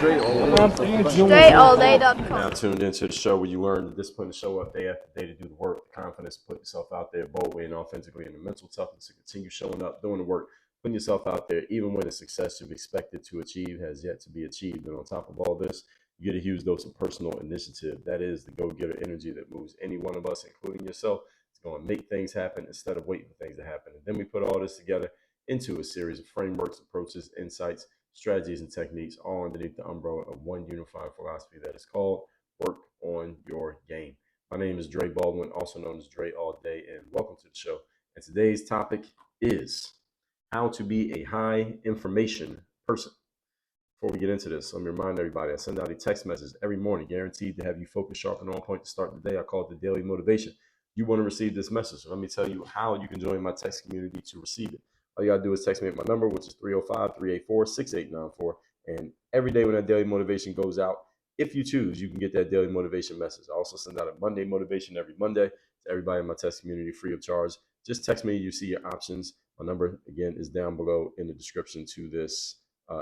DreAllDay.com. Now tuned into the show where you learn the discipline to show up day after day, to do the work, the confidence to put yourself out there boldly and authentically, and the mental toughness to continue showing up, doing the work, putting yourself out there, even when the success you've expected to achieve has yet to be achieved. And on top of all this, you get a huge dose of personal initiative. That is the go-getter energy that moves any one of us, including yourself. It's going to make things happen instead of waiting for things to happen. And then we put all this together into a series of frameworks, approaches, insights, strategies, and techniques, all underneath the umbrella of one unified philosophy that is called Work on Your Game. My name is Dre Baldwin, also known as Dre All Day, and welcome to the show. And today's topic is how to be a high information person. Before we get into this, let me remind everybody, I send out a text message every morning, guaranteed to have you focused, sharp, and on point to start the day. I call it the daily motivation. You want to receive this message, so let me tell you how you can join my text community to receive it. All you got to do is text me at my number, which is 305-384-6894. And every day when that daily motivation goes out, if you choose, you can get that daily motivation message. I also send out a Monday motivation every Monday to everybody in my text community free of charge. Just text me. You see your options. My number, again, is down below in the description to this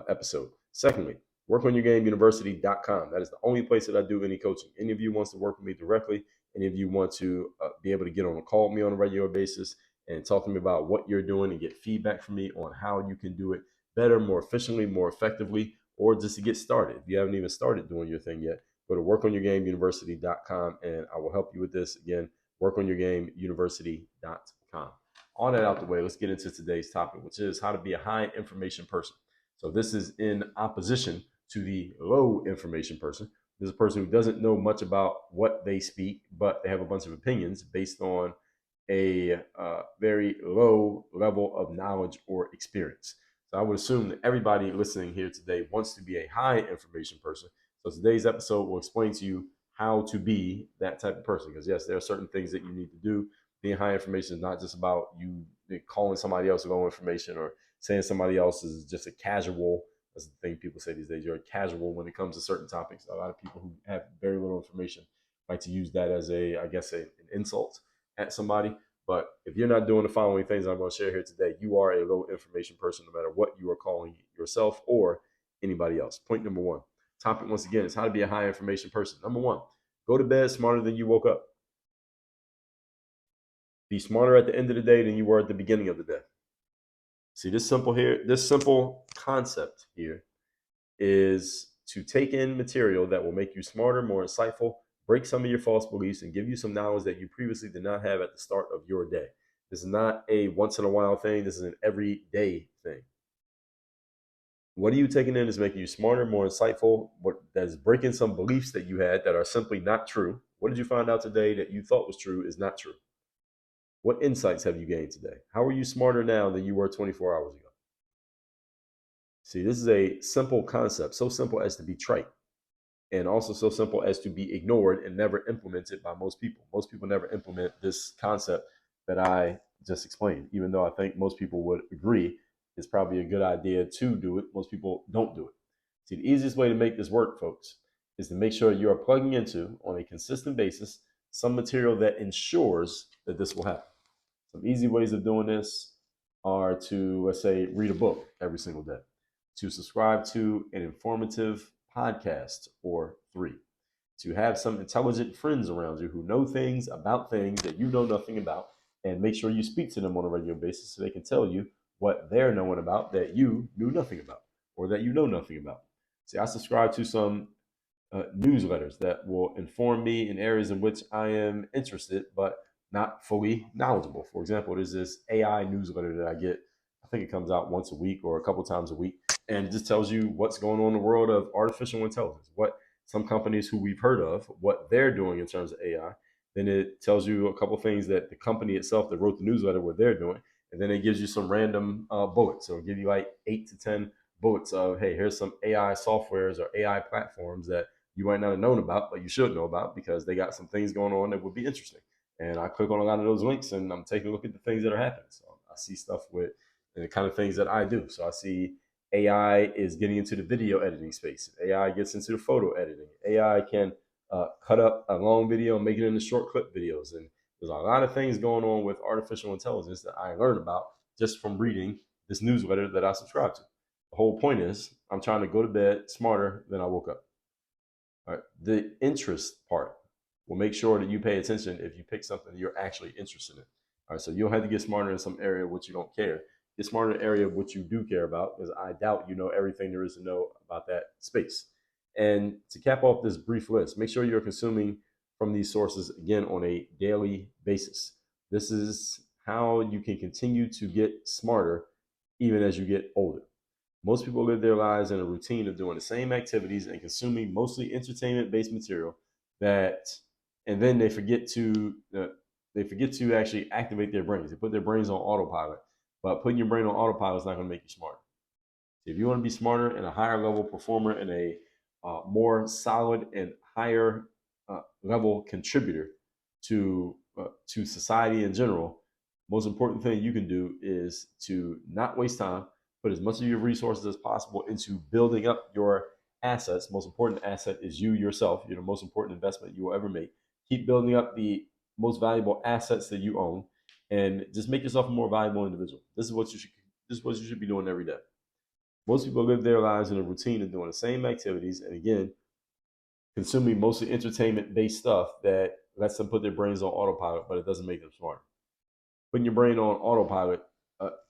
episode. Secondly, workonyourgameuniversity.com. That is the only place that I do any coaching. Any of you wants to work with me directly, any of you want to be able to get on a call with me on a regular basis and talk to me about what you're doing and get feedback from me on how you can do it better, more efficiently, more effectively, or just to get started. If you haven't even started doing your thing yet, go to workonyourgameuniversity.com and I will help you with this. Again, workonyourgameuniversity.com. All that out the way, let's get into today's topic, which is how to be a high information person. So this is in opposition to the low information person. This is a person who doesn't know much about what they speak, but they have a bunch of opinions based on a very low level of knowledge or experience. So I would assume that everybody listening here today wants to be a high information person. So today's episode will explain to you how to be that type of person. Because yes, there are certain things that you need to do. Being high information is not just about you calling somebody else low information or saying somebody else is just a casual. That's the thing people say these days. You're a casual when it comes to certain topics. A lot of people who have very little information like to use that as an insult at somebody. But if you're not doing the following things I'm going to share here today, you are a low information person, no matter what you are calling yourself or anybody else. Point number one. Topic, once again, is how to be a high information person. Number one, go to bed smarter than you woke up. Be smarter at the end of the day than you were at the beginning of the day. See, this simple concept here is to take in material that will make you smarter, more insightful, break some of your false beliefs, and give you some knowledge that you previously did not have at the start of your day. This is not a once in a while thing. This is an everyday thing. What are you taking in is making you smarter, more insightful, that is breaking some beliefs that you had that are simply not true. What did you find out today that you thought was true is not true? What insights have you gained today? How are you smarter now than you were 24 hours ago? See, this is a simple concept, so simple as to be trite, and also so simple as to be ignored and never implemented by most people. Most people never implement this concept that I just explained, even though I think most people would agree it's probably a good idea to do it. Most people don't do it. See, the easiest way to make this work, folks, is to make sure you are plugging into, on a consistent basis, some material that ensures that this will happen. Some easy ways of doing this are to, let's say, read a book every single day, to subscribe to an informative podcast or 3, to have some intelligent friends around you who know things about things that you know nothing about, and make sure you speak to them on a regular basis so they can tell you what they're knowing about that you knew nothing about or that you know nothing about. See, I subscribe to some newsletters that will inform me in areas in which I am interested, but not fully knowledgeable. For example, there's this AI newsletter that I get. I think it comes out once a week or a couple times a week, and it just tells you what's going on in the world of artificial intelligence, what some companies who we've heard of, what they're doing in terms of AI. Then it tells you a couple things that the company itself that wrote the newsletter, what they're doing. And then it gives you some random bullets. So it'll give you like 8 to 10 bullets of, hey, here's some AI softwares or AI platforms that you might not have known about, but you should know about because they got some things going on that would be interesting. And I click on a lot of those links and I'm taking a look at the things that are happening. So I see stuff with the kind of things that I do. So I see AI is getting into the video editing space. AI gets into the photo editing. AI can cut up a long video and make it into short clip videos. And there's a lot of things going on with artificial intelligence that I learned about just from reading this newsletter that I subscribe to. The whole point is I'm trying to go to bed smarter than I woke up. All right. The interest part will make sure that you pay attention if you pick something you're actually interested in. All right. So you don't have to get smarter in some area of which you don't care. Get smarter in an area of which you do care about, because I doubt you know everything there is to know about that space. And to cap off this brief list, make sure you're consuming from these sources again on a daily basis. This is how you can continue to get smarter even as you get older. Most people live their lives in a routine of doing the same activities and consuming mostly entertainment-based material that, and then they forget to actually activate their brains. They put their brains on autopilot, but putting your brain on autopilot is not going to make you smarter. If you want to be smarter and a higher level performer and a more solid and higher level contributor to society in general, most important thing you can do is to not waste time. Put as much of your resources as possible into building up your assets. Most important asset is you yourself. You're the most important investment you will ever make. Keep building up the most valuable assets that you own, and just make yourself a more valuable individual. This is what you should. This is what you should be doing every day. Most people live their lives in a routine of doing the same activities, and again, consuming mostly entertainment-based stuff that lets them put their brains on autopilot, but it doesn't make them smarter. Putting your brain on autopilot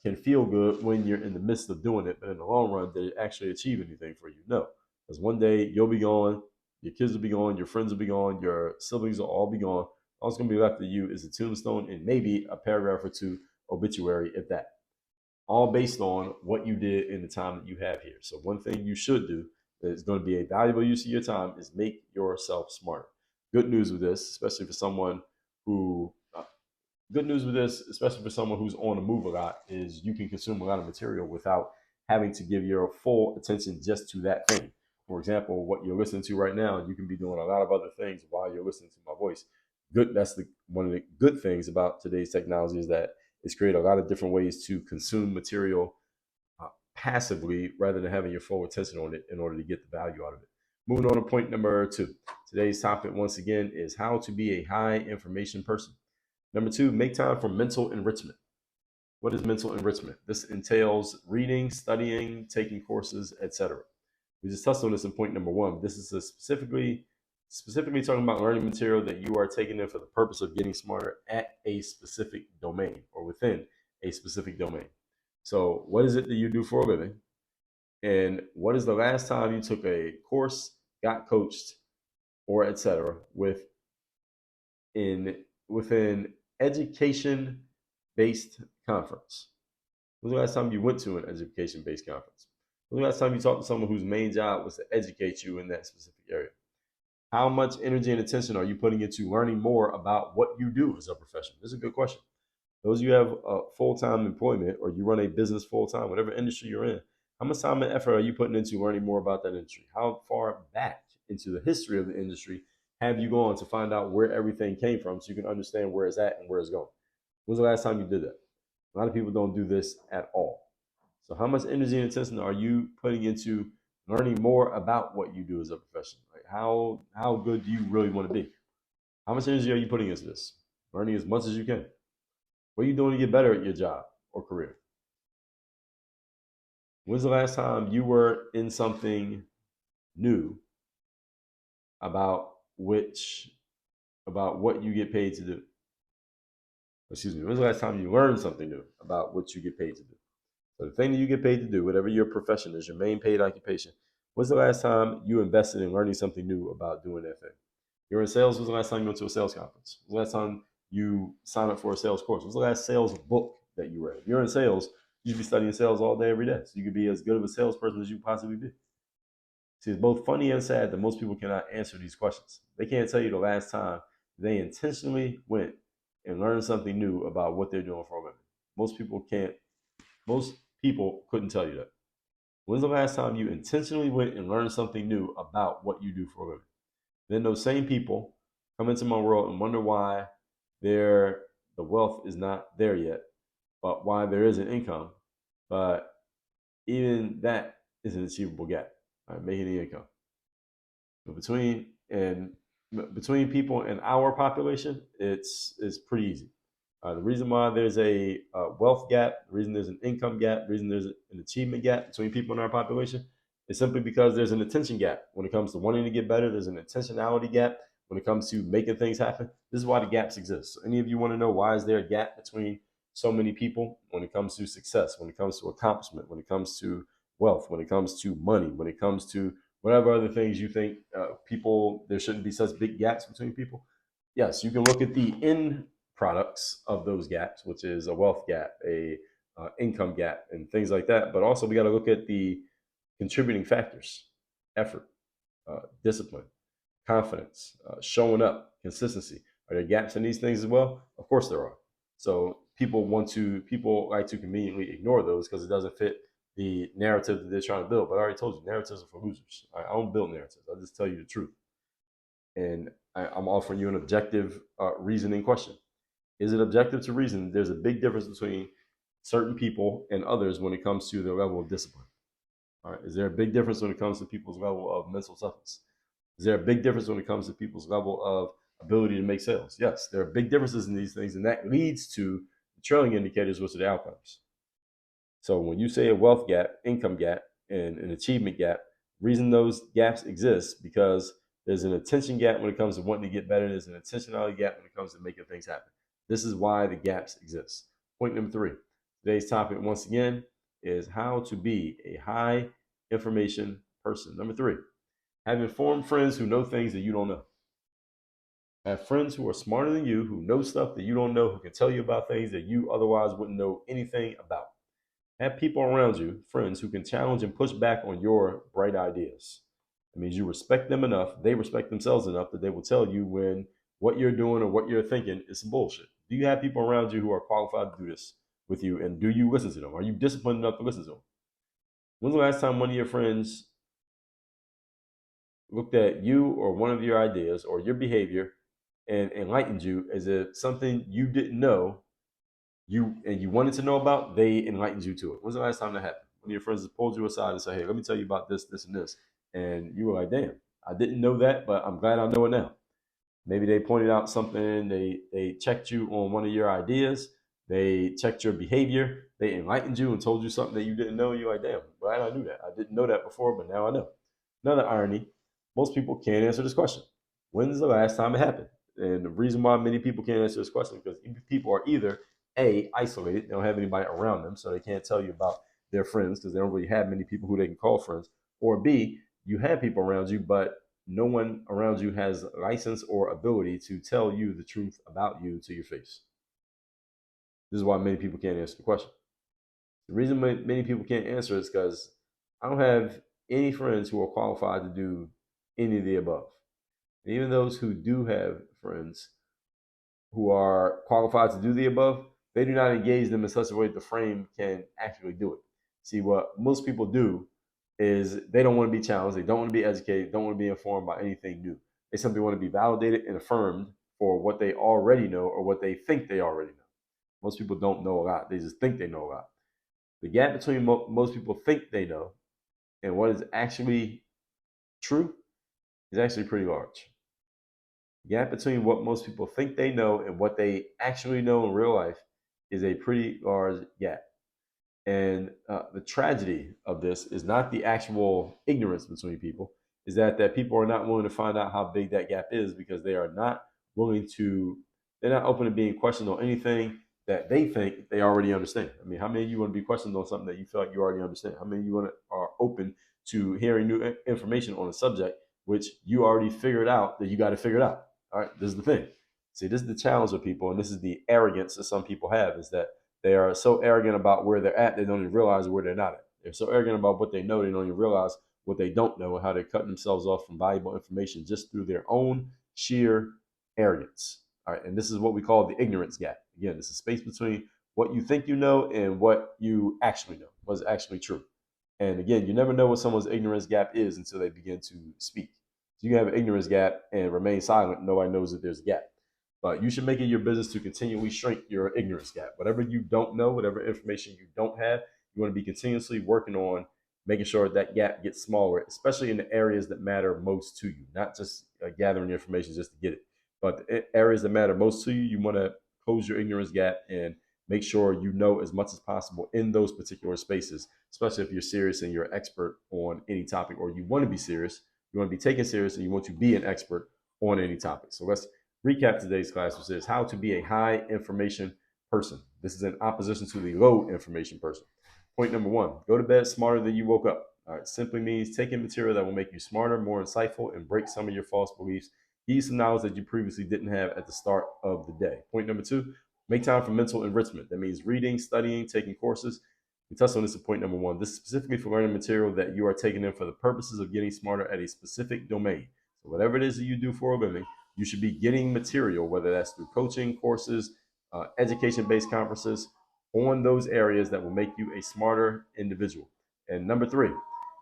can feel good when you're in the midst of doing it, but in the long run, did it actually achieve anything for you? No, because one day you'll be gone, your kids will be gone, your friends will be gone, your siblings will all be gone. All that's going to be left of you is a tombstone and maybe a paragraph or two obituary, if that. All based on what you did in the time that you have here. So one thing you should do that is going to be a valuable use of your time is make yourself smarter. Good news with this, especially for someone who good news with this, especially for someone who's on the move a lot, is you can consume a lot of material without having to give your full attention just to that thing. For example, what you're listening to right now, you can be doing a lot of other things while you're listening to my voice. Good. That's one of the good things about today's technology is that it's created a lot of different ways to consume material passively rather than having your full attention on it in order to get the value out of it. Moving on to point number 2. Today's topic, once again, is how to be a high information person. Number 2, make time for mental enrichment. What is mental enrichment? This entails reading, studying, taking courses, etc. We just touched on this in point number 1. This is specifically talking about learning material that you are taking in for the purpose of getting smarter at a specific domain or within a specific domain. So what is it that you do for a living? And what is the last time you took a course, got coached, or etc. within education-based conference? When was the last time you went to an education-based conference? When was the last time you talked to someone whose main job was to educate you in that specific area? How much energy and attention are you putting into learning more about what you do as a profession? This is a good question. Those of you who have full-time employment or you run a business full-time, whatever industry you're in, how much time and effort are you putting into learning more about that industry? How far back into the history of the industry have you gone to find out where everything came from so you can understand where it's at and where it's going? When's the last time you did that? A lot of people don't do this at all. So how much energy and attention are you putting into learning more about what you do as a profession? Like how good do you really want to be? How much energy are you putting into this? Learning as much as you can. What are you doing to get better at your job or career? When's the last time you were in something new about what you get paid to do? Excuse me. When's the last time you learned something new about what you get paid to do? So the thing that you get paid to do, whatever your profession is, your main paid occupation, when's the last time you invested in learning something new about doing that thing? You're in sales. When's the last time you went to a sales conference? When's the last time you signed up for a sales course? What's the last sales book that you read? If you're in sales, you should be studying sales all day, every day. So you could be as good of a salesperson as you possibly be. See, it's both funny and sad that most people cannot answer these questions. They can't tell you the last time they intentionally went and learned something new about what they're doing for a living. Most people couldn't tell you that. When's the last time you intentionally went and learned something new about what you do for a living? Then those same people come into my world and wonder why the wealth is not there yet, but why there is an income. But even that is an achievable gap, right? Making the income. But between people in our population, it's pretty easy. The reason why there's a wealth gap, the reason there's an income gap, the reason there's an achievement gap between people in our population It's simply because there's an attention gap. When it comes to wanting to get better, there's an intentionality gap. When it comes to making things happen, this is why the gaps exist. So any of you want to know why is there a gap between so many people when it comes to success, when it comes to accomplishment, when it comes to wealth, when it comes to money, when it comes to whatever other things you think people, there shouldn't be such big gaps between people? Yes, you can look at the end products of those gaps, which is a wealth gap, a income gap, and things like that. But also, we got to look at the contributing factors: effort, discipline, confidence, showing up, consistency. Are there gaps in these things as well? Of course there are. So people like to conveniently ignore those because it doesn't fit the narrative that they're trying to build. But I already told you, narratives are for losers. I don't build narratives. I just tell you the truth. And I'm offering you an objective reasoning question. Is it objective to reason? There's a big difference between certain people and others when it comes to their level of discipline. All right. Is there a big difference when it comes to people's level of mental toughness? Is there a big difference when it comes to people's level of ability to make sales? Yes, there are big differences in these things, and that leads to the trailing indicators, which are the outcomes. So when you say a wealth gap, income gap, and an achievement gap, reason those gaps exist because there's an attention gap when it comes to wanting to get better. There's an intentionality gap when it comes to making things happen. This is why the gaps exist. Point number 3. Today's topic, once again, is how to be a high information person. Number 3, have informed friends who know things that you don't know. Have friends who are smarter than you, who know stuff that you don't know, who can tell you about things that you otherwise wouldn't know anything about. Have people around you, friends, who can challenge and push back on your bright ideas. It means you respect them enough, they respect themselves enough that they will tell you when what you're doing or what you're thinking is some bullshit. Do you have people around you who are qualified to do this with you, and do you listen to them? Are you disciplined enough to listen to them? When's the last time one of your friends looked at you or one of your ideas or your behavior and enlightened you as if something you didn't know you wanted to know about, they enlightened you to it? When's the last time that happened? One of your friends pulled you aside and said, "Hey, let me tell you about this, this, and this," and you were like, "Damn, I didn't know that, but I'm glad I know it now." Maybe they pointed out something, they checked you on one of your ideas, they checked your behavior, they enlightened you and told you something that you didn't know. You're like, "Damn, glad I knew that. I didn't know that before, but now I know." Another irony: most people can't answer this question. When's the last time it happened? And the reason why many people can't answer this question is because people are either A, isolated, they don't have anybody around them, so they can't tell you about their friends because they don't really have many people who they can call friends, or B, you have people around you, but no one around you has license or ability to tell you the truth about you to your face. This is why many people can't answer the question. The reason many people can't answer is because I don't have any friends who are qualified to do any of the above. And even those who do have friends who are qualified to do the above, they do not engage them in such a way that the frame can actually do it. See, what most people do is they don't want to be challenged, they don't want to be educated, don't want to be informed by anything new. They simply want to be validated and affirmed for what they already know or what they think they already know. Most people don't know a lot, they just think they know a lot. The gap between most people think they know and what is actually true is actually pretty large. The gap between what most people think they know and what they actually know in real life is a pretty large gap. And the tragedy of this is not the actual ignorance between people, is that people are not willing to find out how big that gap is because they are not willing to, they're not open to being questioned on anything that they think they already understand. I mean, how many of you want to be questioned on something that you feel like you already understand? How many of you are open to hearing new information on a subject which you already figured out that you got to figure it out? All right, this is the thing. See, this is the challenge with people, and this is the arrogance that some people have, is that they are so arrogant about where they're at, they don't even realize where they're not at. They're so arrogant about what they know, they don't even realize what they don't know and how they're cutting themselves off from valuable information just through their own sheer arrogance. All right, and this is what we call the ignorance gap. Again, this is space between what you think you know and what you actually know, what's actually true. And again, you never know what someone's ignorance gap is until they begin to speak. So you can have an ignorance gap and remain silent. Nobody knows that there's a gap. But you should make it your business to continually shrink your ignorance gap. Whatever you don't know, whatever information you don't have, you want to be continuously working on making sure that gap gets smaller, especially in the areas that matter most to you, not just gathering information just to get it. But the areas that matter most to you, you want to close your ignorance gap and make sure you know as much as possible in those particular spaces, especially if you're serious and you're an expert on any topic, or you want to be serious, you want to be taken serious, and you want to be an expert on any topic. So let's recap today's class, which is how to be a high information person. This is in opposition to the low information person. Point number one, go to bed smarter than you woke up. All right, simply means taking material that will make you smarter, more insightful, and break some of your false beliefs. Give you some knowledge that you previously didn't have at the start of the day. Point number two, make time for mental enrichment. That means reading, studying, taking courses. We touched on this in point number one. This is specifically for learning material that you are taking in for the purposes of getting smarter at a specific domain. So whatever it is that you do for a living, you should be getting material, whether that's through coaching, courses, education-based conferences, on those areas that will make you a smarter individual. And number three,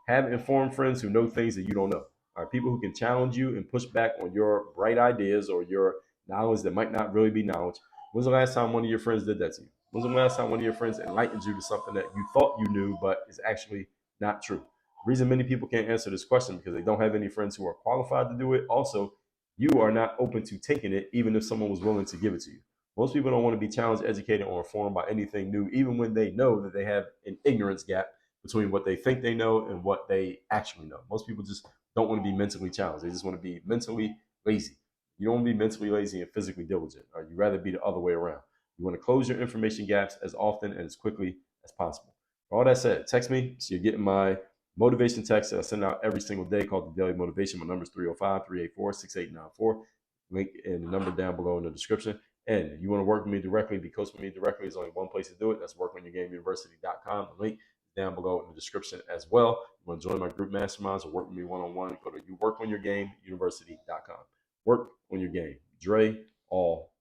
have informed friends who know things that you don't know. All right, people who can challenge you and push back on your bright ideas or your knowledge that might not really be knowledge. When's the last time one of your friends did that to you? When's the last time one of your friends enlightened you to something that you thought you knew but is actually not true? The reason many people can't answer this question because they don't have any friends who are qualified to do it. Also, you are not open to taking it, even if someone was willing to give it to you. Most people don't want to be challenged, educated, or informed by anything new, even when they know that they have an ignorance gap between what they think they know and what they actually know. Most people just don't want to be mentally challenged. They just want to be mentally lazy. You don't want to be mentally lazy and physically diligent, or you'd rather be the other way around. You want to close your information gaps as often and as quickly as possible. For all that said, text me. So you're getting my motivation text that I send out every single day called the Daily Motivation. My number is 305-384-6894. Link in the number down below in the description. And if you want to work with me directly, be coached with me directly, there's only one place to do it. That's workonyourgameuniversity.com. The link is down below in the description as well. You want to join my group masterminds or work with me one-on-one, go to workonyourgameuniversity.com. Work on your game. Dre, all